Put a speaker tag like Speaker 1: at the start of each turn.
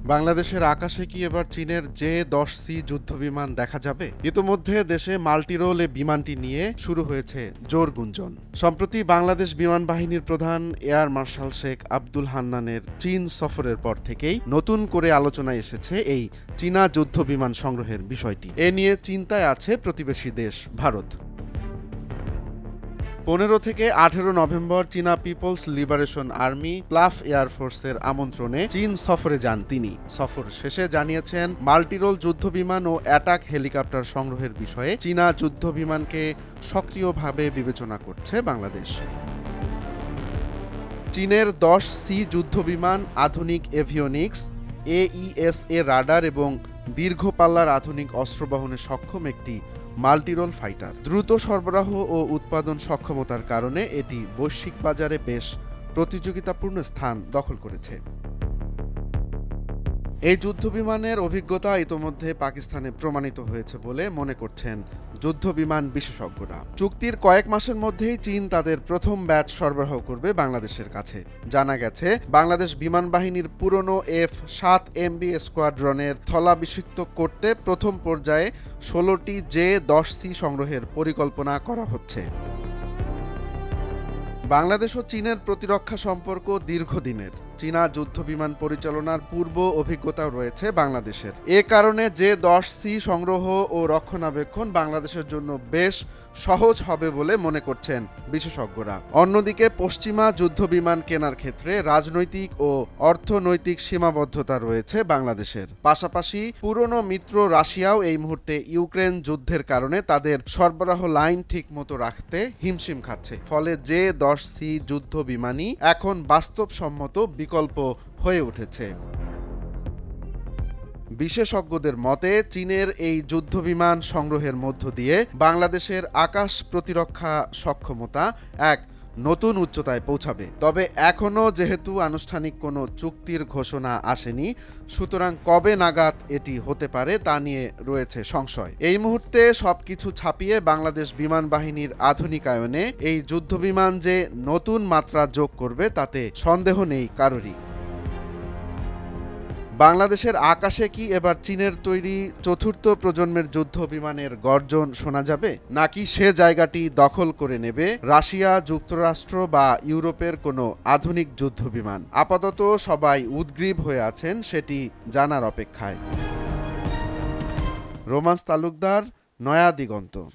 Speaker 1: বাংলাদেশের আকাশে কি এবার চীনের জে-10সি যুদ্ধবিমান দেখা যাবে? ইতোমধ্যে দেশে মাল্টিরোল এ বিমানটি নিয়ে শুরু হয়েছে জোর গুঞ্জন। সম্প্রতি বাংলাদেশ বিমান বাহিনীর প্রধান এয়ার মার্শাল শেখ আব্দুল হান্নানের চীন সফরের পর থেকেই নতুন করে আলোচনায় এসেছে এই চীনা যুদ্ধবিমান সংগ্রহের বিষয়টি। এ নিয়ে চিন্তায় আছে প্রতিবেশী দেশ ভারত। 15 থেকে 18 নভেম্বর চীনা পিপলস লিবারেশন আর্মি প্লাফ এয়ারফোর্সের আমন্ত্রণে চীন সফরে যান তিনি। সফর শেষে জানিয়েছেন মাল্টিরোল যুদ্ধবিমান ও অ্যাটাক হেলিকপ্টার সংগ্রহের বিষয়ে চীনা যুদ্ধবিমানকে সক্রিয়ভাবে বিবেচনা করছে বাংলাদেশ। চীনের 10সি যুদ্ধবিমান আধুনিক এভিওনিক্স, AESA রাডার এবং দীর্ঘ পাল্লার আধুনিক অস্ত্র বহনে সক্ষম একটি মাল্টিরোল ফাইটার। দ্রুত সরবরাহ ও উৎপাদন সক্ষমতার কারণে এটি বৈশ্বিক বাজারে বেশ প্রতিযোগিতাপূর্ণ স্থান দখল করেছে। এই যুদ্ধবিমানের অভিজ্ঞতা ইতোমধ্যে পাকিস্তানে প্রমাণিত হয়েছে বলে মনে করছেন যুদ্ধবিমান বিশেষজ্ঞরা। চুক্তির কয়েক মাসের মধ্যেই চীন তাদের প্রথম ব্যাচ সরবরাহ করবে বাংলাদেশের কাছে। জানা গেছে বাংলাদেশ বিমান বাহিনীর পুরনো F-7MB স্কোয়াড্রনের স্থলাভিষিক্ত করতে প্রথম পর্যায়ে 16টি জে-10সি সংগ্রহের পরিকল্পনা করা হচ্ছে। বাংলাদেশ ও চীনের প্রতিরক্ষা সম্পর্ক দীর্ঘদিনের। চীনা যুদ্ধবিমান পরিচালনার পূর্ব অভিজ্ঞতাও রয়েছে বাংলাদেশের। এ কারণে জে-10সি সংগ্রহ ও রক্ষণাবেক্ষণ বাংলাদেশের জন্য বেশ সহজ হবে বলে মনে করছেন বিশেষজ্ঞরা। অন্যদিকে পশ্চিমা যুদ্ধবিমান কেনার ক্ষেত্রে রাজনৈতিক ও অর্থনৈতিক সীমাবদ্ধতা রয়েছে বাংলাদেশের। পাশাপাশি পুরনো মিত্র রাশিয়াও এই মুহূর্তে ইউক্রেন যুদ্ধের কারণে তাদের সরবরাহ লাইন ঠিকমতো রাখতে হিমশিম খাচ্ছে। ফলে জে-10সি যুদ্ধবিমানই এখন বাস্তবসম্মত বিকল্প হয়ে উঠেছে। বিশেষজ্ঞদের মতে চীনের এই যুদ্ধবিমান সংগ্রহের মধ্য দিয়ে বাংলাদেশের আকাশ প্রতিরক্ষা সক্ষমতা এক নতুন উচ্চতায় পৌঁছাবে। তবে এখনও যেহেতু আনুষ্ঠানিক কোনো চুক্তির ঘোষণা আসেনি, সুতরাং কবে নাগাদ এটি হতে পারে তা নিয়ে রয়েছে সংশয়। এই মুহূর্তে সবকিছু ছাপিয়ে বাংলাদেশ বিমান বাহিনীর আধুনিকায়নে এই যুদ্ধবিমান যে নতুন মাত্রা যোগ করবে তাতে সন্দেহ নেই কারোরই। বাংলাদেশের আকাশে কি এবার চীনের তৈরি চতুর্থ প্রজন্মের যুদ্ধ বিমানের গর্জন শোনা যাবে, নাকি সে জায়গাটি দখল করে নেবে রাশিয়া, যুক্তরাষ্ট্র বা ইউরোপের কোনো আধুনিক যুদ্ধ বিমান? আপাতত সবাই উদগ্রীব হয়ে আছেন সেটি জানার অপেক্ষায়। রোমান্স তালুকদার, নয়া দিগন্ত।